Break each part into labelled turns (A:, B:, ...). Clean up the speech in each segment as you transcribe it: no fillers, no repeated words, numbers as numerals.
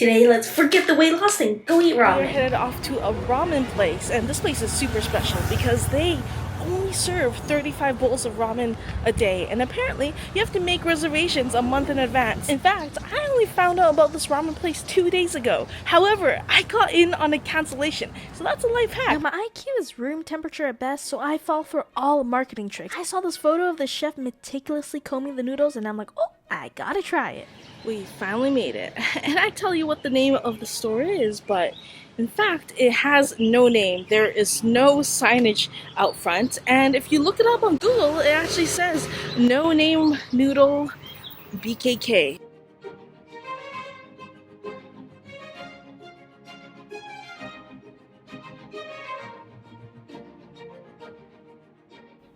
A: Today, let's forget the weight loss and go eat ramen.
B: We're headed off to a ramen place, and this place is super special because they only serve 35 bowls of ramen a day, and apparently you have to make reservations a month in advance. In fact, I only found out about this ramen place 2 days ago. However, I got in on a cancellation, so that's a life hack. Now, my IQ is room temperature at best, so I fall for all marketing tricks. I saw this photo of the chef meticulously combing the noodles, and I'm like, oh, I gotta try it. We finally made it, and I tell you what the name of the store is, but in fact, it has no name. There is no signage out front, and if you look it up on Google, it actually says no name noodle BKK.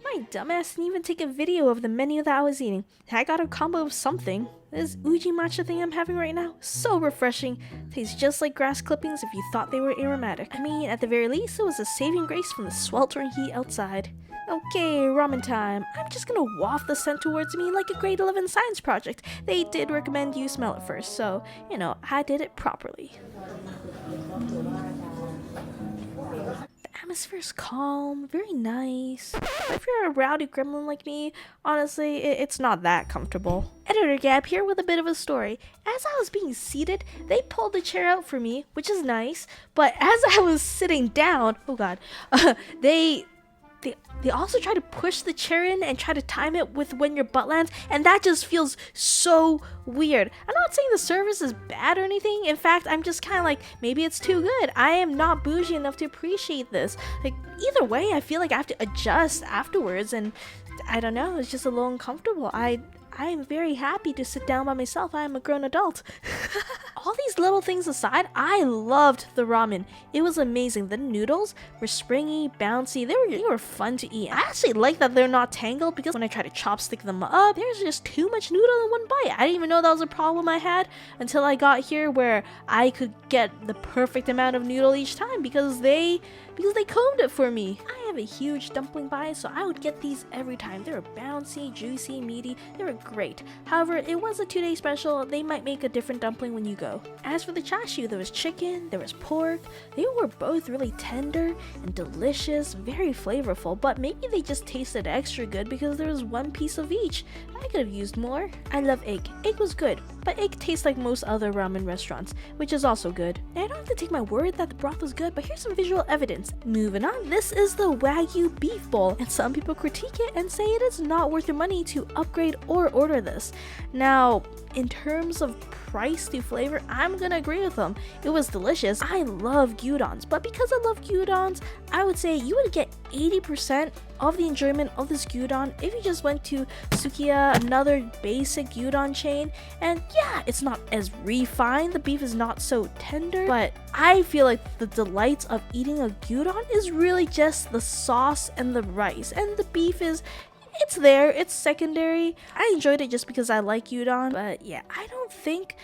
B: My dumbass didn't even take a video of the menu that I was eating. I got a combo of something. This uji matcha thing I'm having right now, so refreshing. Tastes just like grass clippings if you thought they were aromatic. I mean, at the very least, it was a saving grace from the sweltering heat outside. Okay, ramen time. I'm just gonna waft the scent towards me like a grade 11 science project. They did recommend you smell it first, so, you know, I did it properly. Atmosphere is calm, very nice. But if you're a rowdy gremlin like me, honestly, it's not that comfortable. Editor Gab here with a bit of a story. As I was being seated, they pulled the chair out for me, which is nice. But as I was sitting down, oh god, they also try to push the chair in and try to time it with when your butt lands, and that just feels so weird. I'm not saying the service is bad or anything. In fact, I'm just kind of like, maybe it's too good. I am not bougie enough to appreciate this. Like, either way, I feel like I have to adjust afterwards, and I don't know, it's just a little uncomfortable. I am very happy to sit down by myself. I am a grown adult. All these little things aside, I loved the ramen. It was amazing. The noodles were springy, bouncy. They were fun to eat. I actually like that they're not tangled, because when I try to chopstick them up, there's just too much noodle in one bite. I didn't even know that was a problem I had until I got here, where I could get the perfect amount of noodle each time because they combed it for me. I have a huge dumpling bias, so I would get these every time. They were bouncy, juicy, meaty. They were great. However, it was a 2-day special. They might make a different dumpling when you go. As for the chashu, there was chicken, there was pork. They were both really tender and delicious, very flavorful, but maybe they just tasted extra good because there was one piece of each. I could have used more. I love egg. Egg was good, but egg tastes like most other ramen restaurants, which is also good. And I don't have to take my word that the broth was good, but here's some visual evidence. Moving on, this is the Wagyu beef bowl, and some people critique it and say it is not worth your money to upgrade or order this. Now, in terms of price to flavor, I'm gonna agree with them. It was delicious. I love gyudons, but because I love gyudons, I would say you would get 80% of the enjoyment of this gyudon if you just went to Sukiya, another basic gyudon chain. And yeah, it's not as refined, the beef is not so tender, but I feel like the delights of eating a gyudon is really just the sauce and the rice, and the beef it's there, it's secondary. I enjoyed it just because I like gyudon, but yeah, I don't think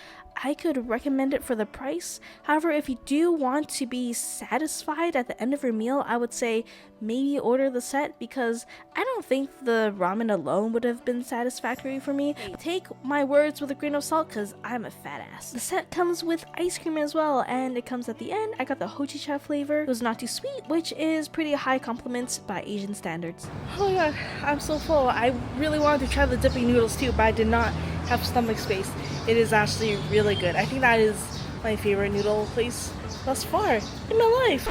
B: I could recommend it for the price. However, if you do want to be satisfied at the end of your meal, I would say maybe order the set, because I don't think the ramen alone would have been satisfactory for me. Take my words with a grain of salt, because I'm a fat ass. The set comes with ice cream as well, and it comes at the end. I got the hojicha flavor. It was not too sweet, which is pretty high compliments by Asian standards. Oh my god, I'm so full. I really wanted to try the dipping noodles too, but I did not have stomach space. It is actually really good. I think that is my favorite noodle place thus far in my life.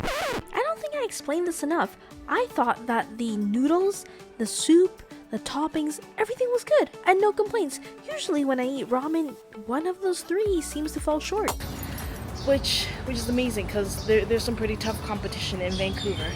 B: I don't think I explained this enough. I thought that the noodles, the soup, the toppings, everything was good. I had no complaints. Usually when I eat ramen, one of those three seems to fall short. Which is amazing, because there's some pretty tough competition in Vancouver.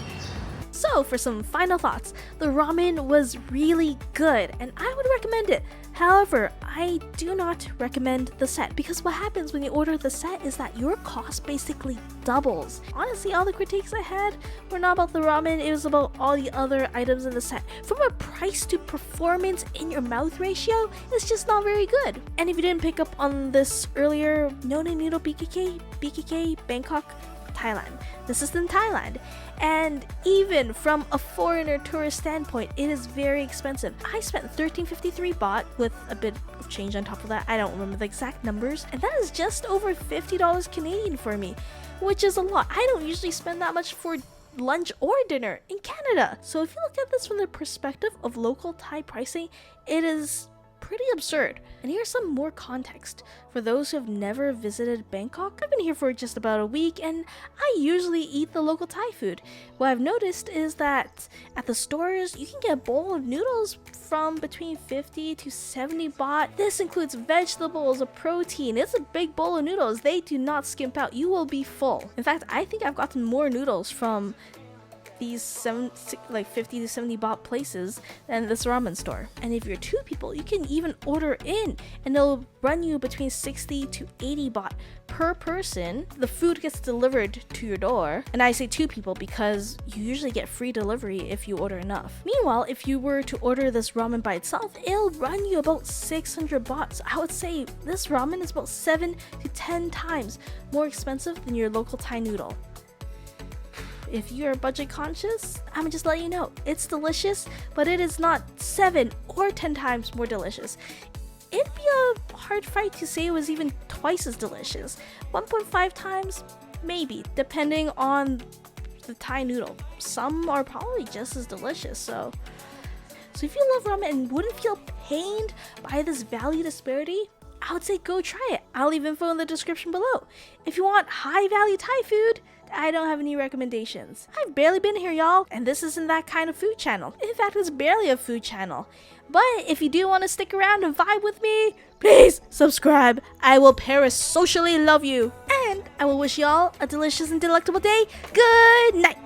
B: So for some final thoughts, the ramen was really good and I would recommend it. However, I do not recommend the set, because what happens when you order the set is that your cost basically doubles. Honestly, all the critiques I had were not about the ramen, it was about all the other items in the set. From a price to performance in your mouth ratio, it's just not very good. And if you didn't pick up on this earlier, no Noodle BKK, Bangkok, Thailand. This is in Thailand. And even from a foreigner tourist standpoint, it is very expensive. I spent 13.53 baht with a bit of change on top of that. I don't remember the exact numbers. And that is just over $50 Canadian for me, which is a lot. I don't usually spend that much for lunch or dinner in Canada. So if you look at this from the perspective of local Thai pricing, it is pretty absurd. And here's some more context. For those who have never visited Bangkok, I've been here for just about a week and I usually eat the local Thai food. What I've noticed is that at the stores, you can get a bowl of noodles from between 50 to 70 baht. This includes vegetables, a protein. It's a big bowl of noodles. They do not skimp out. You will be full. In fact, I think I've gotten more noodles from these 50 to 70 baht places than this ramen store. And if you're two people, you can even order in and they'll run you between 60 to 80 baht per person. The food gets delivered to your door. And I say two people because you usually get free delivery if you order enough. Meanwhile, if you were to order this ramen by itself, it'll run you about 600 baht. So I would say this ramen is about 7 to 10 times more expensive than your local Thai noodle. If you're budget conscious, I'm just letting you know, it's delicious, but it is not 7 or 10 times more delicious. It'd be a hard fight to say it was even twice as delicious. 1.5 times, maybe, depending on the Thai noodle. Some are probably just as delicious, so if you love ramen and wouldn't feel pained by this value disparity, I would say go try it. I'll leave info in the description below. If you want high value Thai food, I don't have any recommendations. I've barely been here, y'all, and this isn't that kind of food channel. In fact, it's barely a food channel. But if you do want to stick around and vibe with me, please subscribe. I will parasocially love you. And I will wish y'all a delicious and delectable day. Good night.